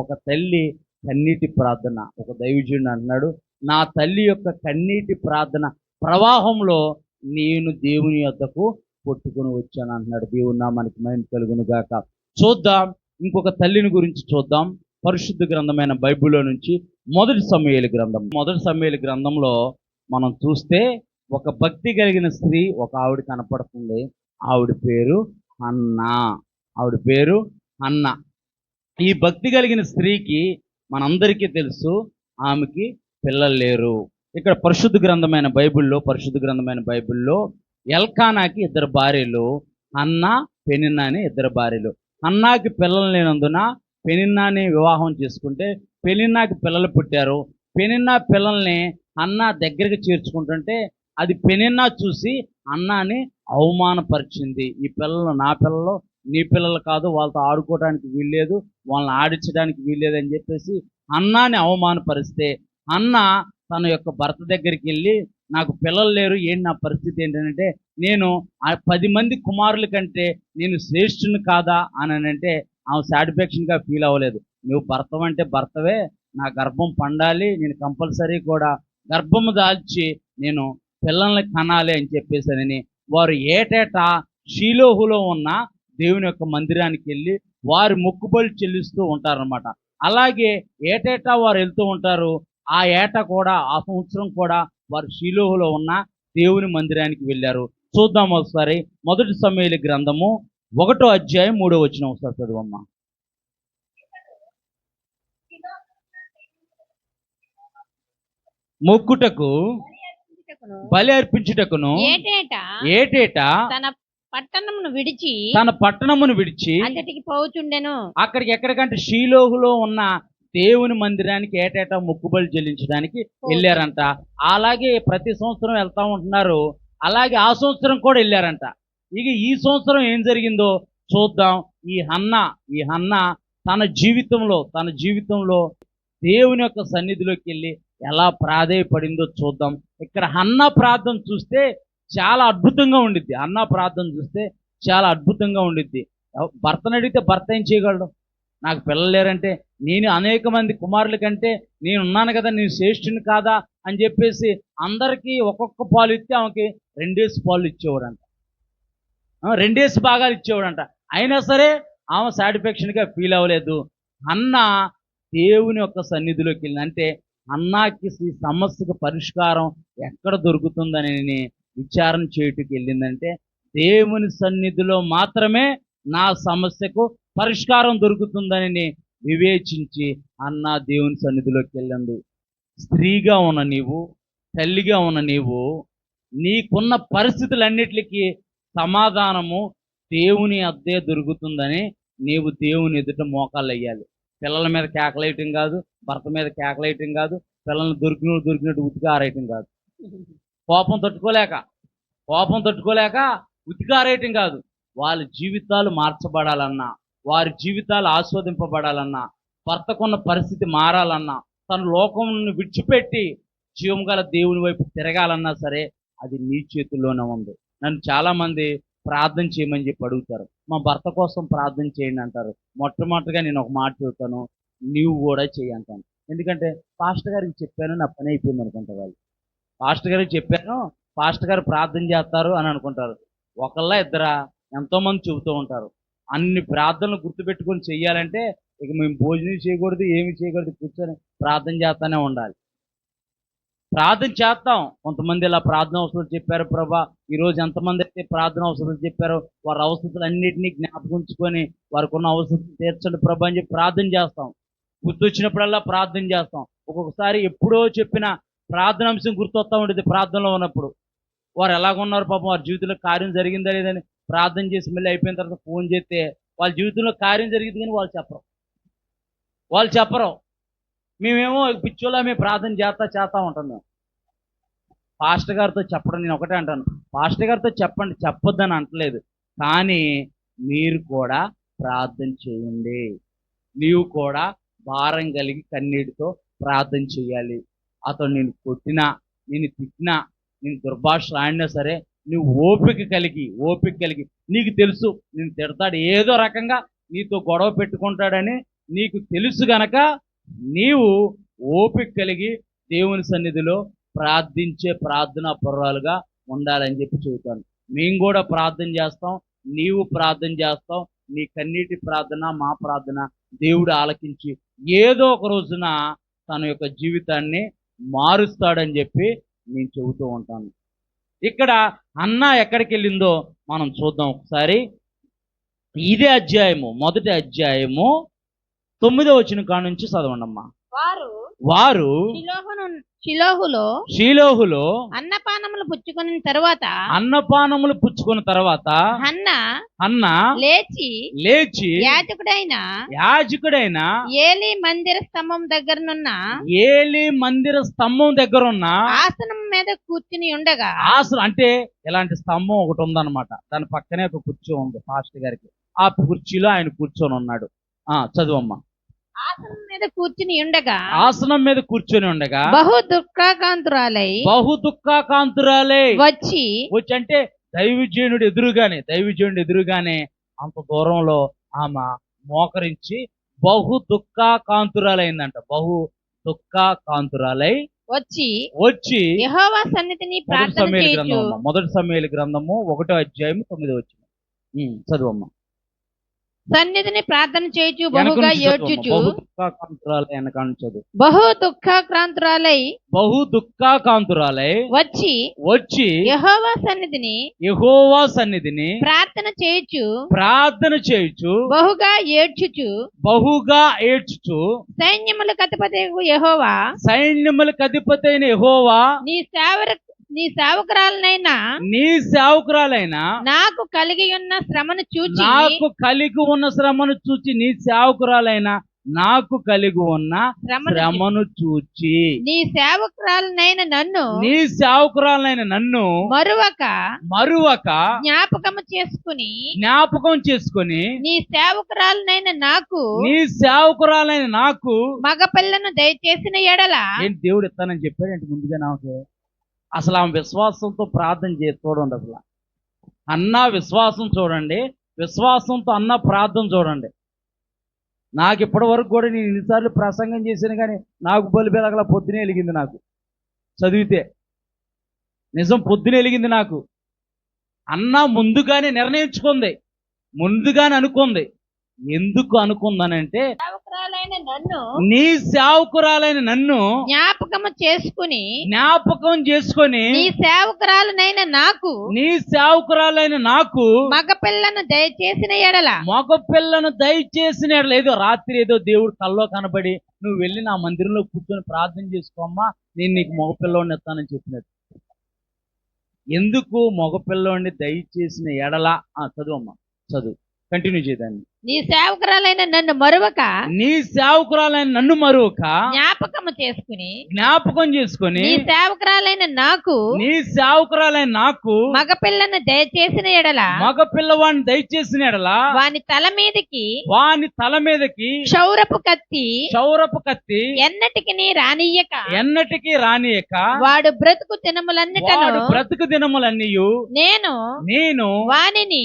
ఒక తల్లి కన్నీటి ప్రార్థన, ఒక దైవజనుడు అన్నాడు, నా తల్లి యొక్క కన్నీటి ప్రార్థన ప్రవాహంలో నేను దేవుని యొద్దకు కొట్టుకుని వచ్చాను అంటున్నాడు. దేవుని నామానికి మహిమ కలుగును గాక. చూద్దాం, ఇంకొక తల్లిని గురించి చూద్దాం. పరిశుద్ధ గ్రంథమైన బైబిల్లో నుంచి మొదటి సమూయేలు గ్రంథంలో మనం చూస్తే ఒక భక్తి కలిగిన స్త్రీ ఒక ఆవిడ కనపడుతుంది. ఆవిడ పేరు హన్నా. ఈ భక్తి కలిగిన స్త్రీకి మనందరికీ తెలుసు, ఆమెకి పిల్లలు లేరు. ఇక్కడ పరిశుద్ధ గ్రంథమైన బైబిల్లో ఎల్కానాకి ఇద్దరు భార్యలు, హన్నా, పెనిన్నా అని ఇద్దరు భార్యలు. హన్నాకి పిల్లలు లేనందున పెనిన్నాని వివాహం చేసుకుంటే పెనిన్నాకి పిల్లలు పుట్టారు. పెనిన్నా పిల్లల్ని హన్నా దగ్గరికి చేర్చుకుంటుంటే అది పెనిన్నా చూసి హన్నాని అవమానపరిచింది. ఈ పిల్లలు నా పిల్లలు, నీ పిల్లలు కాదు, వాళ్ళతో ఆడుకోవడానికి వీల్లేదు, వాళ్ళని ఆడించడానికి వీల్లేదు అని చెప్పేసి హన్నాని అవమానపరిస్తే హన్నా తన యొక్క భర్త దగ్గరికి వెళ్ళి, నాకు పిల్లలు లేరు, ఏంటి నా పరిస్థితి ఏంటంటే, నేను 10 మంది కుమారుల కంటే నేను శ్రేష్ఠుని కాదా అని అంటే ఆమె సాటిస్ఫాక్షన్గా ఫీల్ అవ్వలేదు. నువ్వు భర్త అంటే భర్తవే, నా గర్భం పండాలి, నేను కంపల్సరీ కూడా గర్భము దాల్చి నేను పిల్లల్ని కనాలి అని చెప్పేసానని వారు ఏటేటా షీలోహులో ఉన్న దేవుని యొక్క మందిరానికి వెళ్ళి వారి మొక్కుబళ్ళు చెల్లిస్తూ ఉంటారనమాట. అలాగే ఏటేటా వారు వెళ్తూ ఉంటారు. ఆ ఏట కూడా, ఆ సంవత్సరం కూడా వారు షీలోహులో ఉన్న దేవుని మందిరానికి వెళ్ళారు. చూద్దాం ఒకసారి. మొదటి సమూయేలు గ్రంథము 1వ అధ్యాయం 3వ వచనం ఒకసారి చదువమ్మా. మొక్కుటకు బలి అర్పించుటకును ఏటేటా తన పట్టణమును విడిచి అక్కడికి ఎక్కడికంటే షీలోహులో ఉన్న దేవుని మందిరానికి ఏటేటా మొక్కుబలి చెల్లించడానికి వెళ్ళారంట. అలాగే ప్రతి సంవత్సరం వెళ్తా ఉంటున్నారు. అలాగే ఆ సంవత్సరం కూడా వెళ్ళారంట. ఇక ఈ సంవత్సరం ఏం జరిగిందో చూద్దాం. ఈ హన్నా తన జీవితంలో దేవుని యొక్క సన్నిధిలోకి వెళ్ళి ఎలా ప్రాధేయపడిందో చూద్దాం. ఇక్కడ హన్నా ప్రార్థన చూస్తే చాలా అద్భుతంగా ఉండిద్ది. భర్తను అడిగితే భర్త ఏం చేయగలడు? నాకు పిల్లలు లేరంటే, నేను అనేక మంది కుమారుల కంటే నేను ఉన్నాను కదా, నేను శ్రేష్ఠుని కాదా అని చెప్పేసి అందరికీ ఒక్కొక్క పాలు ఇస్తే ఆమెకి 2 పాలు ఇచ్చేవాడంట, 2 భాగాలు ఇచ్చేవాడంట. అయినా సరే ఆమె సాటిస్ఫాక్షన్గా ఫీల్ అవ్వలేదు. హన్నా దేవుని యొక్క సన్నిధిలోకి వెళ్ళింది. అంటే హన్నాకి ఈ సమస్యకు పరిష్కారం ఎక్కడ దొరుకుతుందని విచారణ చేయుటకు వెళ్ళిందంటే, దేవుని సన్నిధిలో మాత్రమే నా సమస్యకు పరిష్కారం దొరుకుతుందని వివేచించి హన్నా దేవుని సన్నిధిలోకి వెళ్ళింది. స్త్రీగా ఉన్న నీవు, తల్లిగా ఉన్న నీవు, నీకున్న పరిస్థితులన్నిటికీ సమాధానము దేవుని అద్దే దొరుకుతుందని నీవు దేవుని ఎదుట మోకాళ్ళు వేయాలి. పిల్లల మీద కేకలేయటం కాదు, భర్త మీద కేకలేయటం కాదు, పిల్లల్ని దొరికినట్టు ఉతికి ఆరేయటం కాదు, కోపం తట్టుకోలేక ఉతికి ఆరేయటం కాదు. వాళ్ళ జీవితాలు మార్చబడాలన్నా, వారి జీవితాలు ఆస్వాదింపబడాలన్నా, భర్తకున్న పరిస్థితి మారాలన్నా, తన లోకమును విడిచిపెట్టి జీవం గల దేవుని వైపు తిరగాలన్నా సరే అది నీ చేతుల్లోనే ఉంది. నన్ను చాలామంది ప్రార్థన చేయమని చెప్పి అడుగుతారు. మా భర్త కోసం ప్రార్థన చేయండి అంటారు. మొట్టమొదటిగా నేను ఒక మాట చెబుతాను, నీవు కూడా చేయి అంటాను. ఎందుకంటే పాస్టర్ గారికి చెప్పాను, నా పని అయిపోయింది అనుకుంటారు వాళ్ళు. పాస్టర్ గారికి చెప్పాను, పాస్టర్ గారు ప్రార్థన చేస్తారు అని అనుకుంటారు. ఒకళ్ళ ఇద్దరా, ఎంతోమంది చెబుతూ ఉంటారు. అన్ని ప్రార్థనలు గుర్తుపెట్టుకొని చెయ్యాలంటే ఇక మేము భోజనం చేయకూడదు, ఏమి చేయకూడదు, కూర్చొని ప్రార్థన చేస్తూనే ఉండాలి. ప్రార్థన చేస్తాం. కొంతమంది ఇలా ప్రార్థన అవసరాలు చెప్పారు ప్రభా, ఈరోజు ఎంతమంది అయితే ప్రార్థన అవసరాలు చెప్పారో వారి అవసరాలు అన్నింటినీ జ్ఞాపకంచుకొని వారికి ఉన్న అవసరం తీర్చండి ప్రభా అని చెప్పి ప్రార్థన చేస్తాం. గుర్తొచ్చినప్పుడల్లా ప్రార్థన చేస్తాం. ఒక్కొక్కసారి ఎప్పుడో చెప్పిన ప్రార్థన అంశం గుర్తొస్తూ ఉంటుంది. ప్రార్థనలో ఉన్నప్పుడు వారు ఎలాగున్నారు పాపం, వారి జీవితంలో కార్యం జరిగిందా లేదని ప్రార్థన చేసి మళ్ళీ అయిపోయిన తర్వాత ఫోన్ చేస్తే వాళ్ళ జీవితంలో కార్యం జరిగింది కానీ వాళ్ళు చెప్పరు. మేమేమో పిచ్చోలా మేము ప్రార్థన చేస్తా ఉంటాం. మేము పాస్టర్ గారితో చెప్పడం, నేను ఒకటే అంటాను, పాస్టర్ గారితో చెప్పండి, చెప్పొద్దని అంటలేదు, కానీ మీరు కూడా ప్రార్థన చేయండి. నీవు కూడా భారం కలిగి కన్నీటితో ప్రార్థన చేయాలి. అతను నేను కొట్టినా, నేను తిట్టినా, నేను దుర్భాషలు ఆడినా సరే నువ్వు ఓపిక కలిగి నీకు తెలుసు నేను తిడతాడు, ఏదో రకంగా నీతో గొడవ పెట్టుకుంటాడని నీకు తెలుసు గనక నీవు ఓపిక కలిగి దేవుని సన్నిధిలో ప్రార్థించే ప్రార్థనా పరురాలుగా ఉండాలని చెప్పి చెబుతాను. మేము కూడా ప్రార్థన చేస్తాం, నీవు ప్రార్థన చేస్తావు. నీ కన్నీటి ప్రార్థన, మా ప్రార్థన దేవుడు ఆలకించి ఏదో ఒక రోజున తన యొక్క జీవితాన్ని మారుస్తాడని చెప్పి నేను చెబుతూ ఉంటాను. ఇక్కడ అన్న ఎక్కడికి వెళ్ళిందో మనం చూద్దాం ఒకసారి. ఇదే అధ్యాయము, మొదటి అధ్యాయము 9వ వచనం కాడ నుంచి చదవండమ్మా. వారు షిలోహులో అన్నపానములు పుచ్చుకున్న తరువాత అన్న లేచి యాజకుడైన ఏలీ మందిర స్తంభం దగ్గరున్న ఆసనం మీద కూర్చుని ఉండగా, ఆసనం అంటే ఇలాంటి స్తంభం ఒకటి ఉందన్నమాట, దాని పక్కనే ఒక కుర్చీ ఉంది పాస్టర్ గారికి. ఆ కుర్చీలో ఆయన కూర్చొని ఉన్నాడు. చదువమ్మా. ఆసనం మీద కూర్చుని ఉండగా బహు దుఃఖాకాంతురాలై వచ్చి అంటే దైవజనుడు ఎదురుగానే అంత దూరంలో ఆమె మోకరించి బహు దుఃఖాకాంతురాలైందంట. బహు దుఃఖాకాంతురాలై వచ్చి యెహోవా సన్నిధిని ప్రార్థన చేయుచు. మొదటి సమూయేలు గ్రంథము 1వ అధ్యాయం 9వ వచనం. చదువమ్మా. సన్నిధిని ప్రార్థన చేయుచు బహుగా ఏడ్చుచు బహు దుఃఖాకాంతురాలై వచ్చి యెహోవా సన్నిధిని ప్రార్థన చేయుచు బహుగా ఏడ్చుచు సైన్యములకు అధిపతైన యెహోవా నీ సేవకురాలనైనా నాకు కలిగి ఉన్న శ్రమను చూచి నీ సేవకురాలైనా నాకు కలిగి ఉన్న శ్రమను చూచి నీ సేవకురాలనైన నన్ను మరువక జ్ఞాపకం చేసుకుని నీ సేవకురాలనైన నాకు మగపిల్లను దయచేసిన ఎడల దేవుడు ఇస్తానని చెప్పాడు. ముందుగా నాకు అసలు ఆమె విశ్వాసంతో ప్రార్థన చేసి చూడండి. అసలు అన్న విశ్వాసం చూడండి, విశ్వాసంతో అన్న ప్రార్థన చూడండి. నాకు ఇప్పటి వరకు కూడా నేను ఎన్నిసార్లు ప్రసంగం చేశాను కానీ నాకు బలిబెలగల పొద్దునే వెలిగింది. నాకు చదివితే నిజం పొద్దునే వెలిగింది నాకు. అన్న ముందుగానే నిర్ణయించుకుంది, ముందుగానే అనుకుంది. ఎందుకు అనుకుందనంటే నీ సేవకురాలైన నన్ను జ్ఞాపకం చేసుకుని నీ సేవకురాలైన నాకు మగపిల్లను దయచేసిన ఎడల ఏదో రాత్రి ఏదో దేవుడు కల్లో కనబడి నువ్వు వెళ్ళి నా మందిరంలో కూర్చొని ప్రార్థన చేసుకోమ్మా, నేను నీకు మగపిల్లోడిని ఇస్తానని చెప్పినట్టు. ఎందుకు మగపిల్లోడిని దయచేసిన ఎడల చదువమ్మా, చదువు కంటిన్యూ చేయదాన్ని. నీ సేవకురాలైన నన్ను మరువక జ్ఞాపకం చేసుకుని నీ సేవకురాలైన నాకు మగపిల్లను దయచేసిన ఎడల వాని తల మీదకి క్షౌరపు కత్తి ఎన్నటికి రానియక వాడు బ్రతుకు దినములన్నీయు నేను వానిని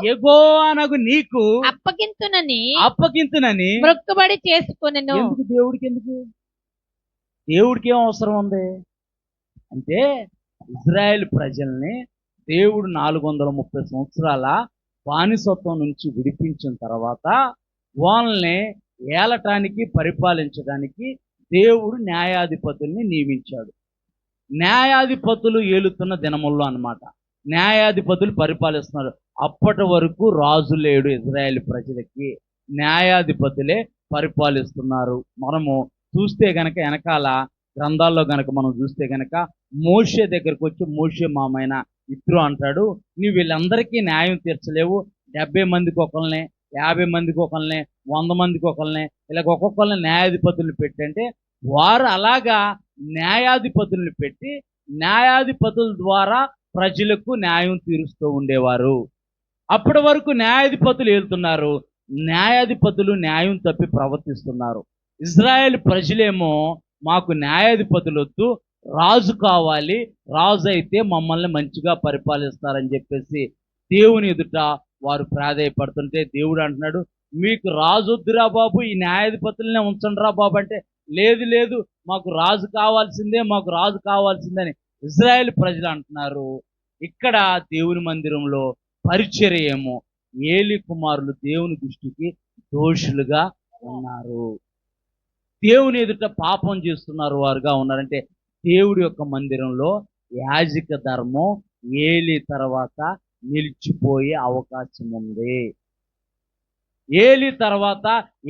యెహోవానగు నీకు అప్పగింతునని మొక్కుబడి చేసుకొనెను. దేవుడికి ఏం అవసరం ఉంది అంటే ఇజ్రాయెల్ ప్రజల్ని దేవుడు 430 సంవత్సరాల బానిసత్వం నుంచి విడిపించిన తర్వాత వాళ్ళని ఏలటానికి పరిపాలించడానికి దేవుడు న్యాయాధిపతుల్ని నియమించాడు. న్యాయాధిపతులు ఏలుతున్న దినముల్లో అన్నమాట. న్యాయాధిపతులు పరిపాలిస్తున్నారు. అప్పటి వరకు రాజు లేడు ఇజ్రాయెల్ ప్రజలకి, న్యాయాధిపతులే పరిపాలిస్తున్నారు. మనము చూస్తే గనక వెనకాల గ్రంథాల్లో గనక మనం చూస్తే గనక మోషే దగ్గరకు వచ్చి మోషే మామైన ఇత్రో అంటాడు, నువ్వు వీళ్ళందరికీ న్యాయం తీర్చలేవు, 70 మందికి ఒకళ్ళని, 50 మందికి ఒకళ్ళని, 100 మందికి ఒకళ్ళని, ఇలాగ ఒక్కొక్కళ్ళని న్యాయాధిపతులు పెట్టంటే వారు అలాగా న్యాయాధిపతుల్ని పెట్టి న్యాయాధిపతుల ద్వారా ప్రజలకు న్యాయం తీరుస్తూ ఉండేవారు. అప్పటి వరకు న్యాయాధిపతులు ఏలుతున్నారు, న్యాయాధిపతులు న్యాయం తప్పి ప్రవర్తిస్తున్నారు. ఇజ్రాయెల్ ప్రజలేమో మాకు న్యాయాధిపతులు వద్దు, రాజు కావాలి, రాజు అయితే మమ్మల్ని మంచిగా పరిపాలిస్తారని చెప్పేసి దేవుని ఎదుట వారు ప్రాధేయపడుతుంటే దేవుడు అంటున్నాడు, మీకు రాజు వద్దురా బాబు, ఈ న్యాయాధిపతులనే ఉంచండి రా బాబు అంటే, లేదు లేదు మాకు రాజు కావాల్సిందే, మాకు రాజు కావాల్సిందని ఇజ్రాయెల్ ప్రజలు అంటున్నారు. ఇక్కడ దేవుని మందిరంలో పరిచర్యేమో ఏలి కుమారులు దేవుని దృష్టికి దోషులుగా ఉన్నారు. దేవుని ఎదుట పాపం చేస్తున్నారు వారుగా ఉన్నారంటే, దేవుడి యొక్క మందిరంలో యాజక ధర్మం ఏలి తర్వాత నిలిచిపోయే అవకాశం ఉంది. ఏలి తర్వాత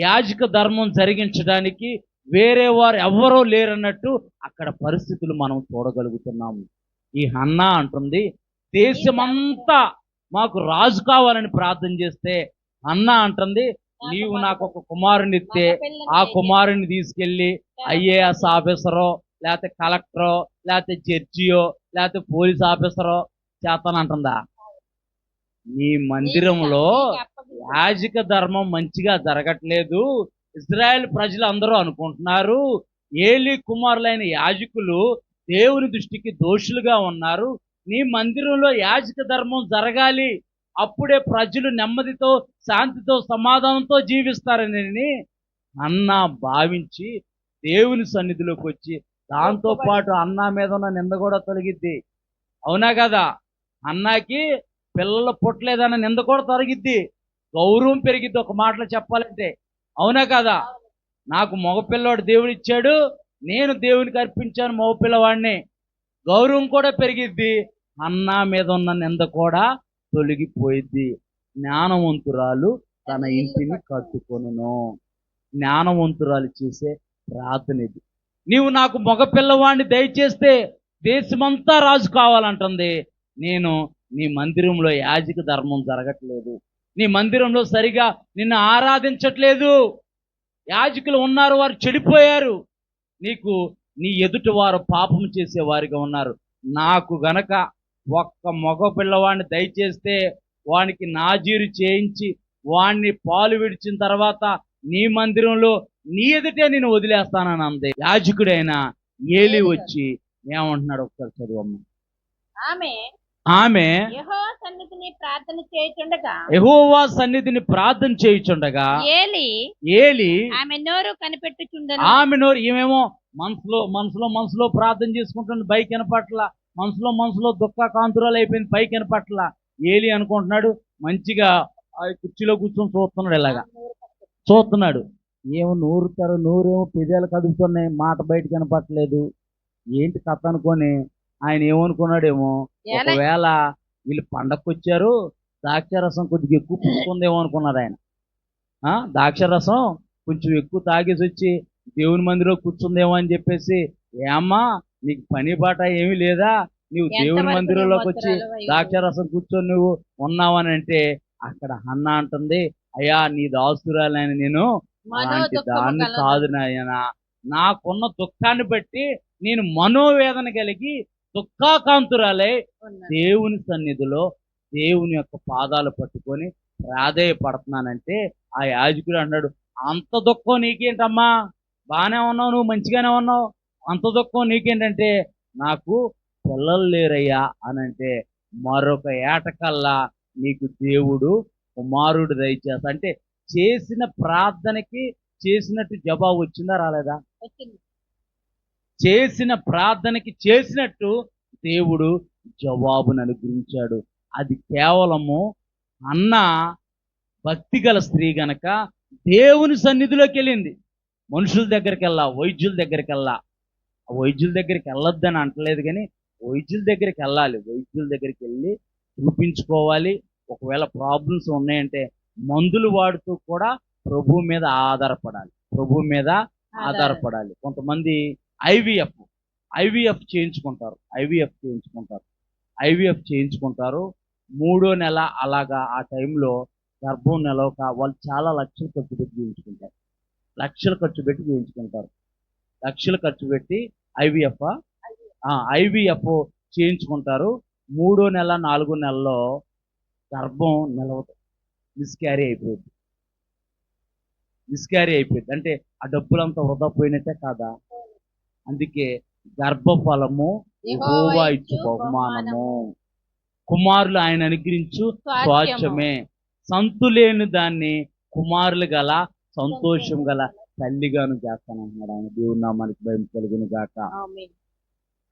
యాజక ధర్మం జరిగించడానికి వేరే వారు ఎవ్వరూ లేరన్నట్టు అక్కడ పరిస్థితులు మనం చూడగలుగుతున్నాము. ఈ హన్నా అంటుంది, దేశమంతా మాకు రాజు కావాలని ప్రార్థన చేస్తే, హన్నా అంటుంది, నీవు నాకు ఒక కుమారుని ఇస్తే ఆ కుమారుని తీసుకెళ్ళి ఐఏఎస్ ఆఫీసరో లేకపోతే కలెక్టరో లేకపోతే జడ్జియో లేకపోతే పోలీస్ ఆఫీసరో చేస్తానంటుందా? నీ మందిరంలో యాజక ధర్మం మంచిగా జరగట్లేదు. ఇజ్రాయెల్ ప్రజలు అందరూ అనుకుంటున్నారు ఏలీ కుమారులైన యాజకులు దేవుని దృష్టికి దోషులుగా ఉన్నారు. నీ మందిరంలో యాజక ధర్మం జరగాలి, అప్పుడే ప్రజలు నెమ్మదితో శాంతితో సమాధానంతో జీవిస్తారని అన్నా భావించి దేవుని సన్నిధిలోకి వచ్చి, దాంతో పాటు అన్నా మీద ఉన్న నింద కూడా తొలగిద్ది. అవునా కదా? అన్నాకి పిల్లలు పుట్టలేదన్న నింద కూడా తొలగిద్ది, గౌరవం పెరిగిద్ది. ఒక మాటలో చెప్పాలంటే అవునా కదా? నాకు మగపిల్లవాడు దేవుడు ఇచ్చాడు, నేను దేవునికి అర్పించాను మగపిల్లవాడిని, గౌరవం కూడా పెరిగిద్ది. అన్నా మీద ఉన్న నింద కూడా తొలగిపోయిద్ది. జ్ఞానవంతురాలు తన ఇంటిని కట్టుకొనును. జ్ఞానవంతురాలు చేసే ప్రార్థన ఇది. నీవు నాకు మగపిల్లవాడిని దయచేస్తే దేశమంతా రాజు కావాలంటుంది. నేను నీ మందిరంలో యాజక ధర్మం జరగట్లేదు, నీ మందిరంలో సరిగా నిన్ను ఆరాధించట్లేదు, యాజకులు ఉన్నారు వారు చెడిపోయారు, నీకు నీ ఎదుటి వారు పాపం చేసేవారిగా ఉన్నారు. నాకు గనక ఒక్క మగ పిల్లవాడిని దయచేస్తే వానికి నాజీరు చేయించి వాణ్ణి పాలు విడిచిన తర్వాత నీ మందిరంలో నీ ఎదుటే నేను వదిలేస్తానని అంది. యాజకుడైన ఏలి వచ్చి ఏమంటున్నాడు ఒకసారి చదువమ్మ. ఆమె యెహోవా సన్నిధిని ప్రార్థన చేయుచుండగా ఏలి ఆమె నోరు ఏమేమో మనసులో ప్రార్థన చేసుకుంటుంది, పైకి వినపట్ల, మనసులో దుఃఖ కాంతురాలు అయిపోయింది, పైకి వినపట్ల. ఏలి అనుకుంటున్నాడు మంచిగా ఆ కుర్చీలో కూర్చొని చూస్తున్నాడు, ఇలాగా చూస్తున్నాడు. ఏమో నోరేమో పెదాలు కదుపుతున్నాయి, మాట బయట కనపట్లేదు, ఏంటి కథ అనుకొని ఆయన ఏమనుకున్నాడేమో, ఒకవేళ వీళ్ళు పండగకు వచ్చారు ద్రాక్షరసం కొద్దిగా ఎక్కువ పుచ్చుకుందేమో అనుకున్నాడు ఆయన. ద్రాక్షరసం కొంచెం ఎక్కువ తాగేసి వచ్చి దేవుని మందిలో కూర్చుందేమో అని చెప్పేసి, ఏమ్మా నీకు పని బాట ఏమీ లేదా, నువ్వు దేవుని మందిరంలోకి వచ్చి ద్రాక్షరసం కూర్చొని నువ్వు ఉన్నావని అంటే, అక్కడ హన్నా అంటుంది, అయ్యా నీ దాసురాలైన నేను అలాంటి దాన్ని కాదు నాయన, నాకున్న దుఃఖాన్ని బట్టి నేను మనోవేదన కలిగి దుఃఖాకాంతురాలై దేవుని సన్నిధిలో దేవుని యొక్క పాదాలు పట్టుకొని ప్రాధేయపడుతున్నానంటే, ఆ యాజకుడు అన్నాడు, అంత దుఃఖం నీకేంటమ్మా, బాగానే ఉన్నావు, నువ్వు మంచిగానే ఉన్నావు, అంత దుఃఖం నీకేంటంటే, నాకు పిల్లలు లేరయ్యా అనంటే, మరొక ఏటకల్లా నీకు దేవుడు కుమారుడు దయచేస్తా అంటే, చేసిన ప్రార్థనకి చేసినట్టు జవాబు వచ్చిందా రాలేదా? చేసిన ప్రార్థనకి చేసినట్టు దేవుడు జవాబును అనుగ్రహించాడు. అది కేవలము అన్న భక్తి గల స్త్రీ గనక దేవుని సన్నిధిలోకి వెళ్ళింది. మనుషుల దగ్గరికి వెళ్ళా, వైద్యుల దగ్గరికి వెళ్ళా, వైద్యుల దగ్గరికి వెళ్ళొద్దని అంటలేదు, కానీ వైద్యుల దగ్గరికి వెళ్ళాలి. వైద్యుల దగ్గరికి వెళ్ళి చూపించుకోవాలి. ఒకవేళ ప్రాబ్లమ్స్ ఉన్నాయంటే మందులు వాడుతూ కూడా ప్రభు మీద ఆధారపడాలి. కొంతమంది ఐవీఎఫ్ చేయించుకుంటారు. 3వ నెల అలాగా ఆ టైంలో గర్భం నెలవక వాళ్ళు చాలా లక్షలు ఖర్చు పెట్టి చేయించుకుంటారు. లక్షలు ఖర్చు పెట్టి ఐవీఎఫ్ చేయించుకుంటారు. 3వ నెల 4వ నెలలో గర్భం నిలవదు, మిస్క్యారీ అయిపోయింది. అంటే ఆ డబ్బులంతా వృధా పోయినట్టే కాదా? అందుకే గర్భఫలము యెహోవా ఇచ్చు బహుమానము, కుమారులు ఆయన అనుగ్రహించు స్వాస్థ్యమే, సంతులేని దాన్ని కుమారులు గల సంతోషం గల తల్లిగాను చేస్తానంటున్నాడు ఆయన. దేవుని నామానికి భయం కలుగును గాక.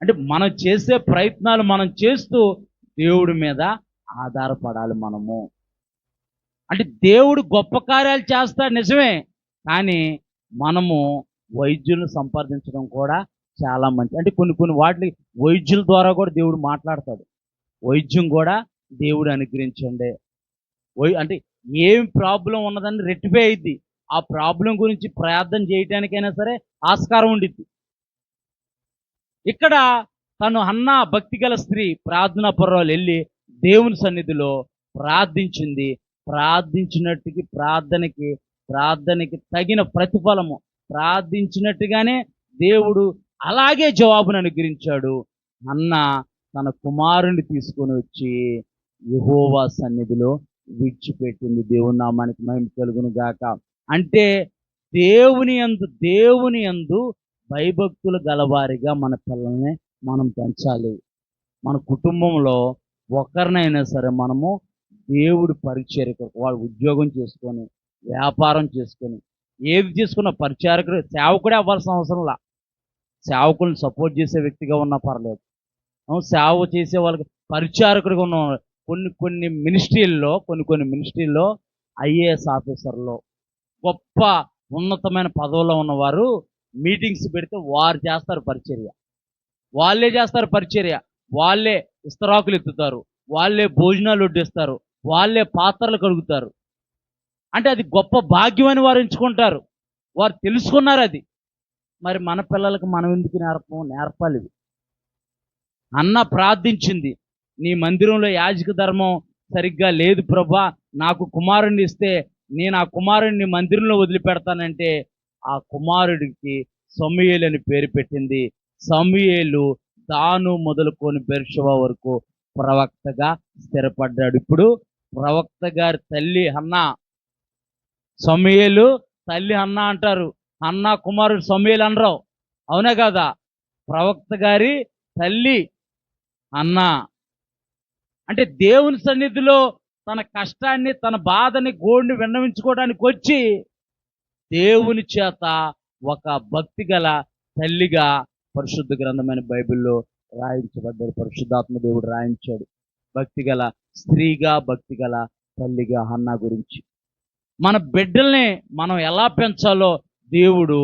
అంటే మనం చేసే ప్రయత్నాలు మనం చేస్తూ దేవుడి మీద ఆధారపడాలి మనము. అంటే దేవుడు గొప్ప కార్యాలు చేస్తాడు నిజమే, కానీ మనము వైద్యులను సంపాదించడం కూడా చాలా మంచి. అంటే కొన్ని వాటి వైద్యుల ద్వారా కూడా దేవుడు మాట్లాడతాడు. వైద్యం కూడా దేవుడు అనుగ్రహించండి. అంటే ఏం ప్రాబ్లం ఉన్నదని రెట్టిఫై అయింది. ఆ ప్రాబ్లం గురించి ప్రార్థన చేయటానికైనా సరే ఆస్కారం ఉండిద్ది. ఇక్కడ తను హన్నా భక్తి గల స్త్రీ ప్రార్థనా పర్వాలు వెళ్ళి దేవుని సన్నిధిలో ప్రార్థించింది. ప్రార్థించినట్టుకి ప్రార్థనకి తగిన ప్రతిఫలము, ప్రార్థించినట్టుగానే దేవుడు అలాగే జవాబును అనుగ్రహించాడు. అన్న తన కుమారుని తీసుకొని వచ్చి యెహోవా సన్నిధిలో విడిచిపెట్టింది. దేవుని నామానికి మహిమ కలుగును గాక. అంటే దేవుని యందు భయభక్తులు గలవారిగా మన పిల్లల్ని మనం పెంచాలి. మన కుటుంబంలో ఒకరినైనా సరే మనము దేవుడి పరిచర్యకు, వాడు ఉద్యోగం చేసుకొని వ్యాపారం చేసుకొని ఏది చేసుకున్న పరిచారకుడు సేవకుడే అవ్వాల్సిన అవసరంలా. సేవకులను సపోర్ట్ చేసే వ్యక్తిగా ఉన్నా పర్లేదు. సేవ చేసే వాళ్ళకి పరిచారకుడిగా ఉన్న కొన్ని మినిస్ట్రీల్లో ఐఏఎస్ ఆఫీసర్లో గొప్ప ఉన్నతమైన పదవుల్లో ఉన్నవారు మీటింగ్స్ పెడితే వారు చేస్తారు పరిచర్య. వాళ్ళే చేస్తారు పరిచర్య. వాళ్ళే ఇస్తరాకులు ఎత్తుతారు, వాళ్ళే భోజనాలు వడ్డిస్తారు, వాళ్ళే పాత్రలు కడుగుతారు. అంటే అది గొప్ప భాగ్యం అని వారు ఎంచుకుంటారు. వారు తెలుసుకున్నారు అది. మరి మన పిల్లలకు మనం ఎందుకు నేర్పాలి ఇది? అన్న ప్రార్థించింది, నీ మందిరంలో యాజక ధర్మం సరిగ్గా లేదు ప్రభా, నాకు కుమారుణ్ణి ఇస్తే నేను ఆ కుమారుడిని మందిరంలో వదిలిపెడతానంటే ఆ కుమారుడికి సమూయేలు అని పేరు పెట్టింది. సమూయేలు దాను మొదలుకొని బెర్షెబా వరకు ప్రవక్తగా స్థిరపడ్డాడు. ఇప్పుడు ప్రవక్త గారి తల్లి హన్నా, సమూయేలు తల్లి హన్నా అంటారు, హన్నా కుమారుడు సమూయేలు అనరు. అవునా కదా? ప్రవక్త గారి తల్లి హన్నా. అంటే దేవుని సన్నిధిలో తన కష్టాన్ని, తన బాధని, గోడిని విన్నవించుకోవడానికి వచ్చి దేవుని చేత ఒక భక్తి గల తల్లిగా పరిశుద్ధ గ్రంథమైన బైబిల్లో రాయించబడ్డాడు. పరిశుద్ధాత్మ దేవుడు రాయించాడు భక్తి గల స్త్రీగా, భక్తి గల తల్లిగా హన్నా గురించి. మన బిడ్డల్ని మనం ఎలా పెంచాలో దేవుడు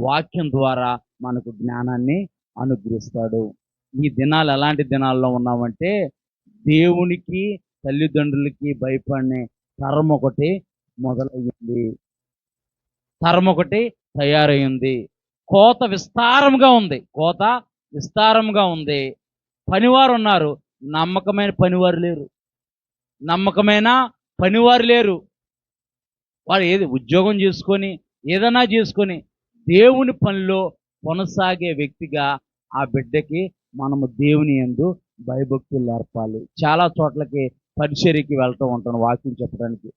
వాక్యం ద్వారా మనకు జ్ఞానాన్ని అనుగ్రహిస్తాడు. ఈ దినాలు ఎలాంటి దినాల్లో ఉన్నామంటే దేవునికి, తల్లిదండ్రులకి భయపడే తరం ఒకటి మొదలయ్యింది, తరం ఒకటి తయారైంది. కోత విస్తారంగా ఉంది. పనివారు ఉన్నారు, నమ్మకమైన పనివారు లేరు. వారు ఏది ఉద్యోగం చేసుకొని ఏదైనా చేసుకొని దేవుని పనిలో కొనసాగే వ్యక్తిగా ఆ బిడ్డకి మనము దేవుని యందు భయభక్తులు నేర్పాలి. చాలా చోట్లకి పరిచర్యకి వెళ్తూ ఉంటాను వాక్యం చెప్పడానికి.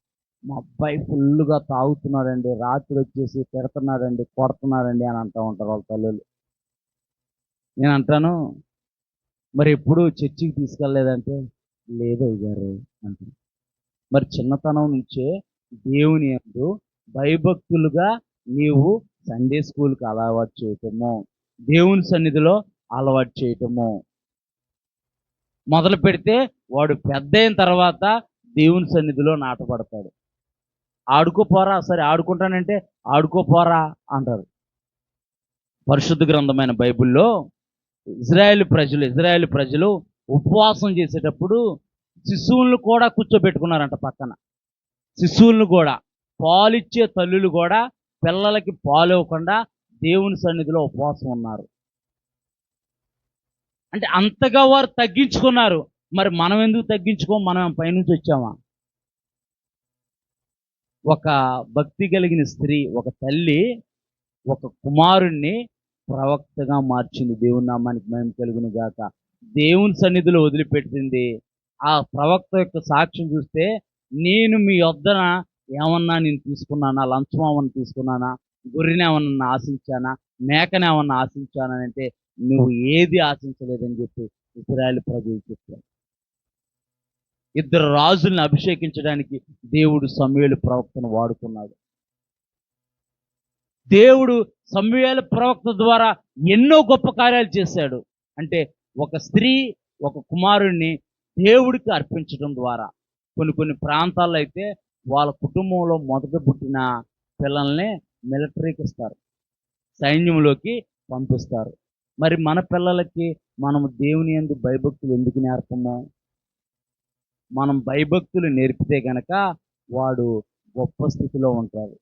మా అబ్బాయి ఫుల్గా తాగుతున్నాడండి, రాత్రి వచ్చేసి తిడుతున్నాడండి, కొడుతున్నాడండి అని అంటూ ఉంటారు వాళ్ళ తల్లులు. నేను అంటాను, మరి ఎప్పుడు చర్చికి తీసుకెళ్ళలేదంటే లేదు అయ్యారు అంటాను. మరి చిన్నతనం నుంచే దేవుని యందు భయభక్తులుగా నీవు సండే స్కూల్కి అలవాటు చేయటము, దేవుని సన్నిధిలో అలవాటు చేయటము మొదలు పెడితే వాడు పెద్ద అయిన తర్వాత దేవుని సన్నిధిలో నాటపడతాడు. ఆడుకోపోరా, సరే ఆడుకుంటానంటే ఆడుకోపోరా అంటారు. పరిశుద్ధ గ్రంథమైన బైబిల్లో ఇజ్రాయేల్ ప్రజలు ఉపవాసం చేసేటప్పుడు శిశువులను కూడా కూర్చోబెట్టుకున్నారంట పక్కన. శిశువులను కూడా, పాలిచ్చే తల్లులు కూడా పిల్లలకి పాలు ఇవ్వకుండా దేవుని సన్నిధిలో ఉపవాసం ఉన్నారు. అంటే అంతగా వారు తగ్గించుకున్నారు. మరి మనం ఎందుకు తగ్గించుకోం? మనం పైనుంచి వచ్చామా? ఒక భక్తి కలిగిన స్త్రీ, ఒక తల్లి ఒక కుమారుణ్ణి ప్రవక్తగా మార్చింది. దేవుని నామానికి మహిమ కలుగును గాక. దేవుని సన్నిధిలో వదిలిపెట్టింది. ఆ ప్రవక్త యొక్క సాక్ష్యం చూస్తే, నేను మీ వద్దన ఏమన్నా నేను తీసుకున్నానా, లంచం ఏమన్నా తీసుకున్నానా, గొర్రెని ఏమన్నా ఆశించానా, మేకని ఏమన్నా ఆశించానా అంటే నువ్వు ఏది ఆశించలేదని చెప్పి ఇశ్రాయేలు ప్రజలు చెప్పారు. ఇద్దరు రాజుల్ని అభిషేకించడానికి దేవుడు సమూయేలు ప్రవక్తను వాడుకున్నాడు. దేవుడు సమూయేలు ప్రవక్త ద్వారా ఎన్నో గొప్ప కార్యాలు చేశాడు. అంటే ఒక స్త్రీ ఒక కుమారుణ్ణి దేవుడికి అర్పించడం ద్వారా కొన్ని ప్రాంతాల్లో అయితే వాళ్ళ కుటుంబంలో మొదట పుట్టిన పిల్లల్ని మిలిటరీకి ఇస్తారు, సైన్యంలోకి పంపిస్తారు. మరి మన పిల్లలకి మనం దేవుని యందు భయభక్తులు ఎందుకు నేర్పము? మనం భయభక్తులు నేర్పితే గనక వాడు గొప్ప స్థితిలో ఉంటారు,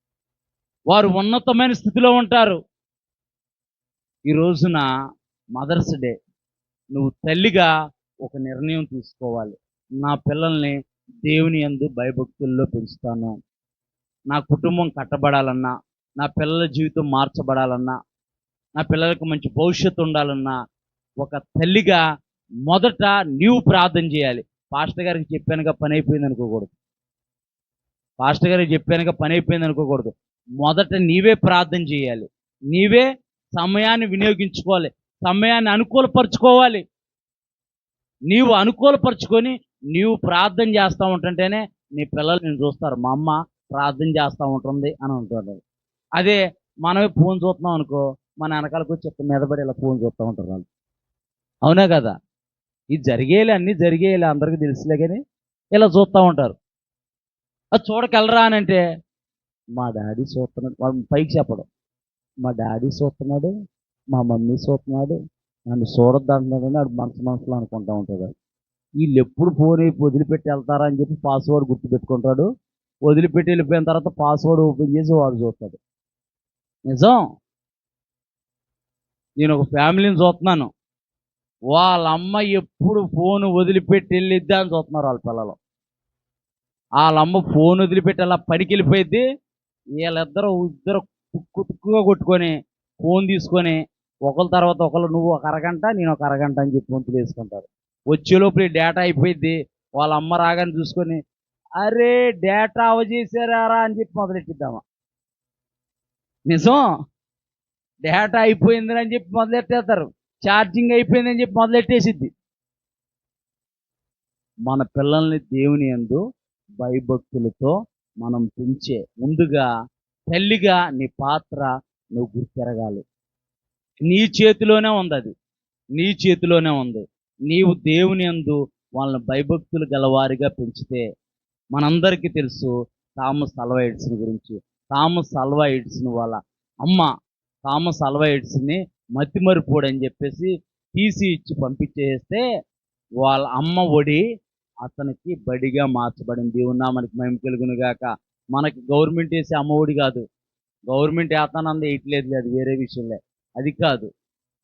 వారు ఉన్నతమైన స్థితిలో ఉంటారు. ఈ రోజున మదర్స్ డే, నువ్వు తల్లిగా ఒక నిర్ణయం తీసుకోవాలి. నా పిల్లల్ని దేవుని యందు భయభక్తుల్లో పెంచుతాను. నా కుటుంబం కట్టబడాలన్నా, నా పిల్లల జీవితం మార్చబడాలన్నా, నా పిల్లలకు మంచి భవిష్యత్తు ఉండాలన్నా ఒక తల్లిగా మొదట నీవు ప్రార్థన చేయాలి. పాస్టర్ గారికి చెప్పానుగా పని అయిపోయింది అనుకోకూడదు. పాస్టర్ గారికి చెప్పానుగా పని అయిపోయింది అనుకోకూడదు. మొదట నీవే ప్రార్థన చేయాలి, నీవే సమయాన్ని వినియోగించుకోవాలి, సమయాన్ని అనుకూలపరుచుకోవాలి. నీవు అనుకూలపరుచుకొని నీవు ప్రార్థన చేస్తూ ఉంటుంటేనే నీ పిల్లలు నేను చూస్తారు, మా అమ్మ ప్రార్థన చేస్తూ ఉంటుంది అని అంటారు. అదే మనమే ఫోన్ చూస్తున్నాం అనుకో, మన వెనకాలకు చెప్పి మీదపడి ఇలా ఫోన్ చూస్తూ ఉంటారు వాళ్ళు. అవునా కదా? ఇది జరిగేలే, అన్నీ జరిగేలే, అందరికీ తెలుసులే, కానీ ఇలా చూస్తూ ఉంటారు. అది చూడకెళ్ళరా అని అంటే మా డాడీ చూస్తున్నాడు, వాళ్ళు పైకి చెప్పడం, మా డాడీ చూస్తున్నాడు, మా మమ్మీ చూస్తున్నాడు, నన్ను చూడొద్దు అంటున్నాడని వాడు మనసులో అనుకుంటూ ఉంటాడు. వీళ్ళు ఎప్పుడు ఫోన్ అయిపోయి వదిలిపెట్టి వెళ్తారా అని చెప్పి పాస్వర్డ్ గుర్తుపెట్టుకుంటాడు. వదిలిపెట్టి వెళ్ళిపోయిన తర్వాత పాస్వర్డ్ ఓపెన్ చేసి వాడు చూస్తాడు. నిజం. నేను ఒక ఫ్యామిలీని చూస్తున్నాను, వాళ్ళ అమ్మ ఎప్పుడు ఫోన్ వదిలిపెట్టి వెళ్ళిద్దా అని చూస్తున్నారు వాళ్ళ పిల్లలు. వాళ్ళ అమ్మ ఫోన్ వదిలిపెట్టి అలా పనికి వెళ్ళిపోయిద్ది, ఇద్దరు తుక్కుగా కొట్టుకొని ఫోన్ తీసుకొని ఒకరి తర్వాత ఒకరు, నువ్వు ఒక అరగంట నేను ఒక అరగంట అని చెప్పి వంతులు వేసుకుంటారు. వచ్చేలోపు డేటా అయిపోయిద్ది. వాళ్ళ అమ్మ రాగానే చూసుకొని, అరే డేటా అవజేసారా అని చెప్పి మొదలెట్టిద్దామా. నిజం. డేటా అయిపోయిందని అని చెప్పి మొదలెట్టేస్తారు, ఛార్జింగ్ అయిపోయిందని చెప్పి మొదలెట్టేసిద్ది. మన పిల్లల్ని దేవుని యందు భయభక్తులతో మనం పెంచే ముందుగా తల్లిగా నీ పాత్ర నువ్వు గుర్తెరగాలి. నీ చేతిలోనే ఉంది, అది నీ చేతిలోనే ఉంది. నీవు దేవుని యందు వాళ్ళని భయభక్తులు గలవారిగా పెంచితే, మనందరికీ తెలుసు థామస్ అల్వా ఎడిసన్ గురించి. థామస్ అల్వా ఎడిసన్ వాళ్ళ అమ్మ థామస్ అల్వా ఎడిసన్ని మతిమరుపోడు అని చెప్పేసి తీసి ఇచ్చి పంపించేస్తే వాళ్ళ అమ్మ ఒడి అతనికి బడిగా మార్చబడింది. దేవుని నామానికి మహిమ కలుగును గాక. మనకి గవర్నమెంట్ వేసే అమ్మ ఒడి కాదు, గవర్నమెంట్ వేస్తానంది వేయట్లేదు, అది వేరే విషయంలే, అది కాదు.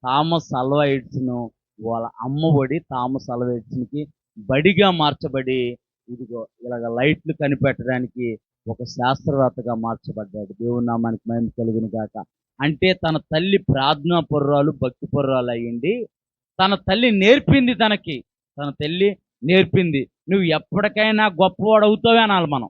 థామస్ అల్వా ఎడిసన్ వాళ్ళ అమ్మ ఒడి థామస్ అల్వా ఎడిసన్కి బడిగా మార్చబడి, ఇదిగో ఇలాగ లైట్లు కనిపెట్టడానికి ఒక శాస్త్రవేత్తగా మార్చబడ్డాడు. దేవుని నామానికి మహిమ కలుగును గాక. అంటే తన తల్లి ప్రార్థనా పరురాలు, భక్తి పరురాలు అయ్యింది. తన తల్లి నేర్పింది, తన తల్లి నేర్పింది. నువ్వు ఎప్పటికైనా గొప్పవాడు అవుతావే అనాలి. మనం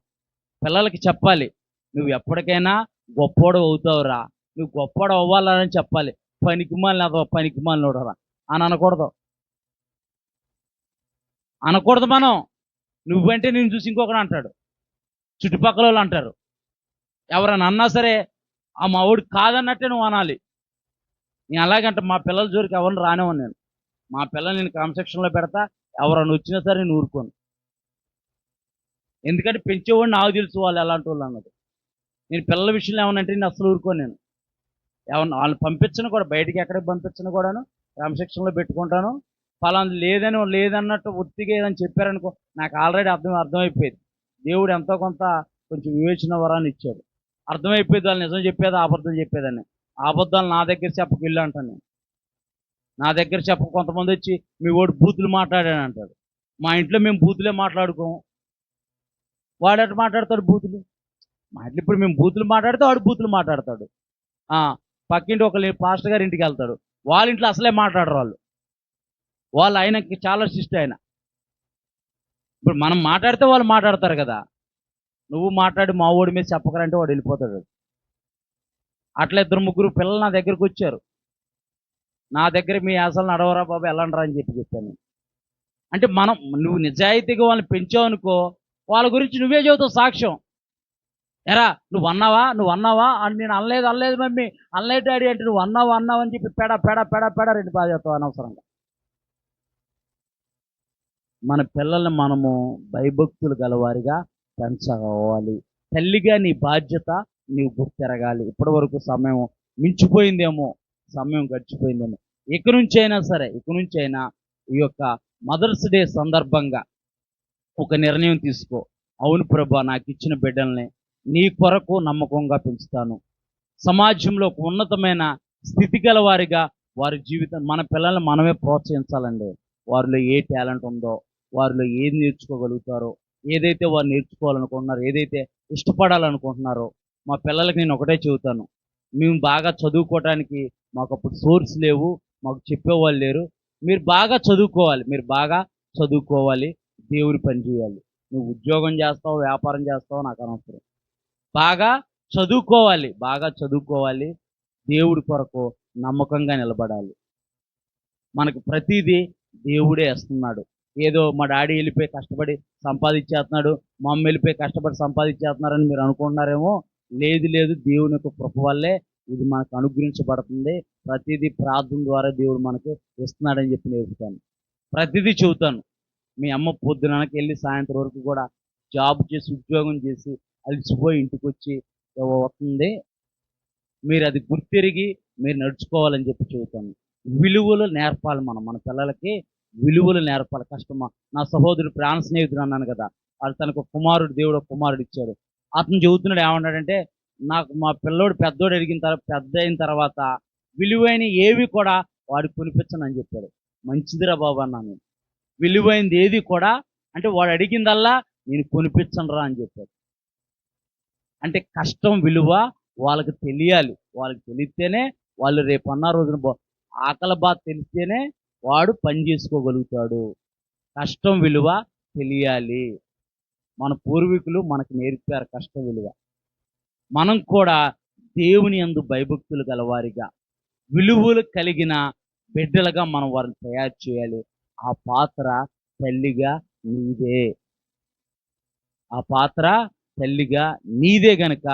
పిల్లలకి చెప్పాలి, నువ్వు ఎప్పటికైనా గొప్పవాడు అవుతావురా, నువ్వు గొప్పవాడు అవ్వాలని చెప్పాలి. పనికిమాలినోడరా అని అనకూడదు మనం. నువ్వంటే నేను చూసి ఇంకొకరు అంటాడు, చుట్టుపక్కల వాళ్ళు అంటారు. ఎవరైనా అన్నా సరే ఆ మా ఊడికి కాదన్నట్టే నువ్వు అనాలి. నేను అలాగంటే మా పిల్లల జోలికి ఎవరిని రానివ్వను. నేను మా పిల్లల్ని నేను క్రమశిక్షణలో పెడతా, ఎవరైనా వచ్చినా సరే నేను ఊరుకోను. ఎందుకంటే పెంచేవాడిని నాకు తెలుసు వాళ్ళు ఎలాంటి వాళ్ళు అన్నది. నేను పిల్లల విషయంలో ఏమనంటే నేను అసలు ఊరుకోను. నేను ఏమన్నా వాళ్ళని పంపించను కూడా, బయటికి ఎక్కడికి పంపించను కూడాను, క్రమశిక్షణలో పెట్టుకుంటాను. ఫలానా లేదన్నట్టు ఒత్తిగా ఏదని చెప్పారనుకో, నాకు ఆల్రెడీ అర్థమైపోయింది. దేవుడు ఎంతో కొంత కొంచెం వివేచన వరాన్ని ఇచ్చాడు. అర్థమైపోయింది వాళ్ళు నిజం చెప్పేది అబద్ధం చెప్పేదని. అబద్ధాలు నా దగ్గర చెప్పకు ఇల్లు అంటాను నేను. నా దగ్గర చెప్పక కొంతమంది వచ్చి మీ వాడు బూతులు మాట్లాడాను అంటాడు. మా ఇంట్లో మేము బూతులే మాట్లాడుకోము. వాడట మాట్లాడతాడు బూతులు. మా ఇంట్లో ఇప్పుడు మేము బూతులు మాట్లాడితే వాడు బూతులు మాట్లాడతాడు. పక్కింటి ఒకళ్ళు పాస్టర్ గారి ఇంటికి వెళ్తాడు, వాళ్ళ ఇంట్లో అసలే మాట్లాడరు వాళ్ళు ఆయనకి చాలా శిష్టి ఆయన. ఇప్పుడు మనం మాట్లాడితే వాళ్ళు మాట్లాడతారు కదా. నువ్వు మాట్లాడి మా ఓడి మీద చెప్పకరంటే వాడు వెళ్ళిపోతాడు. అట్లా 2-3 పిల్లలు నా దగ్గరకు వచ్చారు. నా దగ్గర మీ అసలు నడవరా బాబు వెళ్ళండిరా అని చెప్పాను. అంటే నువ్వు నిజాయితీగా వాళ్ళని పెంచావనుకో, వాళ్ళ గురించి నువ్వే చెబుతావు సాక్ష్యం. ఎరా నువ్వు అన్నావా అని, నేను అనలేదు మమ్మీ, అనలేదు డాడీ అంటే, నువ్వు అన్నావు అని చెప్పి పెడ పెడ పెడ పెడ రెండు బాధ చేస్తావు అనవసరంగా. మన పిల్లల్ని మనము భయభక్తులు గలవారిగా పెంచుకోవాలి. తల్లిగా నీ బాధ్యత నీవు గుర్తెరగాలి. ఇప్పటి వరకు సమయం మించిపోయిందేమో, సమయం గడిచిపోయిందేమో. ఇక నుంచి అయినా ఈ యొక్క మదర్స్ డే సందర్భంగా ఒక నిర్ణయం తీసుకో. అవును ప్రభా, నాకు ఇచ్చిన బిడ్డల్ని నీ కొరకు నమ్మకంగా పెంచుతాను. సమాజంలో ఒక ఉన్నతమైన స్థితి గల వారిగా వారి జీవితం, మన పిల్లల్ని మనమే ప్రోత్సహించాలండి. వారిలో ఏ టాలెంట్ ఉందో, వారిలో ఏది నేర్చుకోగలుగుతారో, ఏదైతే వారు నేర్చుకోవాలనుకుంటున్నారో, ఏదైతే ఇష్టపడాలనుకుంటున్నారో, మా పిల్లలకి నేను ఒకటే చెబుతాను, మేము బాగా చదువుకోవడానికి మాకు అప్పుడు సోర్స్ లేవు, మాకు చెప్పేవాళ్ళు లేరు. మీరు బాగా చదువుకోవాలి, దేవుని పని చేయాలి. నువ్వు ఉద్యోగం చేస్తావు, వ్యాపారం చేస్తావు, నాకు అనవసరం. బాగా చదువుకోవాలి, దేవుడి కొరకు నమ్మకంగా నిలబడాలి. మనకు ప్రతిదీ దేవుడే ఇస్తున్నాడు. ఏదో మా డాడీ వెళ్ళిపోయి కష్టపడి సంపాదించేస్తున్నాడు, మా అమ్మ వెళ్ళిపోయి కష్టపడి సంపాదించేస్తున్నారని మీరు అనుకుంటున్నారేమో. లేదు, దేవుని యొక్క కృప వల్లే ఇది మనకు అనుగ్రహించబడుతుంది. ప్రతిదీ ప్రార్థన ద్వారా దేవుడు మనకు ఇస్తున్నాడని చెప్పి నేర్పుతాను. ప్రతిదీ చెబుతాను. మీ అమ్మ పొద్దునకి వెళ్ళి సాయంత్రం వరకు కూడా జాబ్ చేసి, ఉద్యోగం చేసి అలసిపోయి ఇంటికి వచ్చి వస్తుంది. మీరు అది గుర్తిరిగి మీరు నడుచుకోవాలని చెప్పి చెబుతాను. విలువలు నేర్పాలి. మన పిల్లలకి విలువలు నేర్పాలి. కష్టమా, నా సహోదరుడు ప్రాణ స్నేహితుడు అన్నాను కదా, వాళ్ళు తనకు దేవుడు ఒక కుమారుడు ఇచ్చాడు. అతను చెబుతున్నాడు, ఏమన్నాడంటే, నాకు మా పిల్లోడు పెద్ద అయిన తర్వాత విలువైన ఏవి కూడా వాడికి కొనిపించనని చెప్పాడు. మంచిదిరా బాబు అన్నాను. విలువైనది ఏది కూడా అంటే వాడు అడిగిందల్లా నేను కొనిపించనురా అని చెప్పాడు. అంటే కష్టం విలువ వాళ్ళకి తెలియాలి. వాళ్ళకి తెలిస్తేనే వాళ్ళు రేపు అన్న రోజున ఆకలి బాధ తెలిస్తేనే వాడు పని చేసుకోగలుగుతాడు. కష్టం విలువ తెలియాలి. మన పూర్వీకులు మనకు నేర్పారు కష్టం విలువ. మనం కూడా దేవుని యందు భయభక్తులు గలవారిగా, విలువలు కలిగిన బిడ్డలుగా మనం వారిని తయారు చేయాలి. ఆ పాత్ర తల్లిగా నీదే గనుక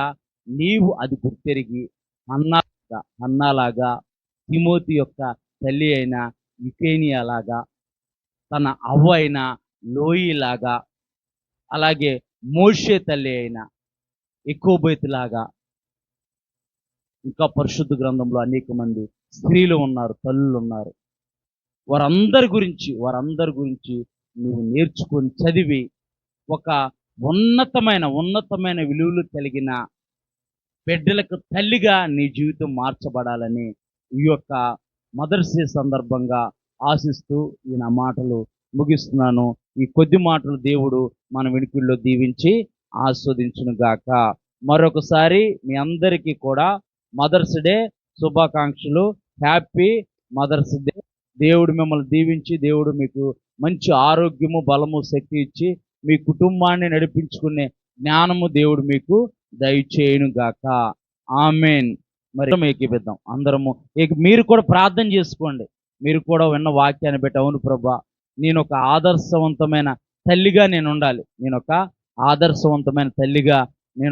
నీవు అది గుర్తెరిగి అన్నాలాగా, తిమోతి యొక్క తల్లి అయిన యుకేనియాలాగా, తన అవ్వ అయిన లోయిలాగా, అలాగే మోషే తల్లి అయిన ఎకోబేతులాగా, ఇంకా పరిశుద్ధ గ్రంథంలో అనేక మంది స్త్రీలు ఉన్నారు, తల్లులు ఉన్నారు. వారందరి గురించి నువ్వు నేర్చుకొని చదివి ఒక ఉన్నతమైన విలువలు కలిగిన బిడ్డలకు తల్లిగా నీ జీవితం మార్చబడాలని ఈ యొక్క మదర్స్ డే సందర్భంగా ఆశిస్తూ ఈ నా మాటలు ముగిస్తున్నాను. ఈ కొద్ది మాటలు దేవుడు మన వెనుకల్లో దీవించి ఆస్వాదించును గాక. మరొకసారి మీ అందరికీ కూడా మదర్స్ డే శుభాకాంక్షలు. Happy mother's day. దేవుడు మిమ్మల్ని దీవించి, దేవుడు మీకు మంచి ఆరోగ్యము, బలము, శక్తి ఇచ్చి మీ కుటుంబాన్ని నడిపించుకునే జ్ఞానము దేవుడు మీకు దయచేయును గాక. ఆమేన్. మరి ఏకీపిద్దాం అందరము. మీరు కూడా ప్రార్థన చేసుకోండి. మీరు కూడా విన్న వాక్యాన్ని బట్టి, అవును ప్రభా, నేను ఒక ఆదర్శవంతమైన తల్లిగా నేను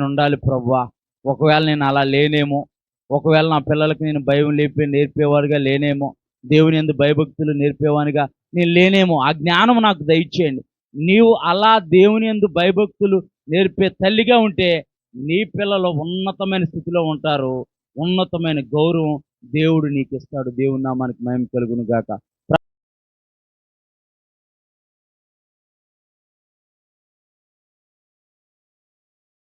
ఉండాలి ప్రభా. ఒకవేళ నేను అలా లేనేమో, ఒకవేళ నా పిల్లలకి నేను భయం నేర్పేవాడిగా లేనేమో, దేవుని యందు భయభక్తులు నేర్పేవానిగా నేను లేనేమో. ఆ జ్ఞానం నాకు దయచేయండి. నీవు అలా దేవుని యందు భయభక్తులు నేర్పే తల్లిగా ఉంటే నీ పిల్లలు ఉన్నతమైన స్థితిలో ఉంటారు. ఉన్నతమైన గౌరవం దేవుడు నీకు ఇస్తాడు. దేవుని నామానికి మహిమ కలుగును గాక.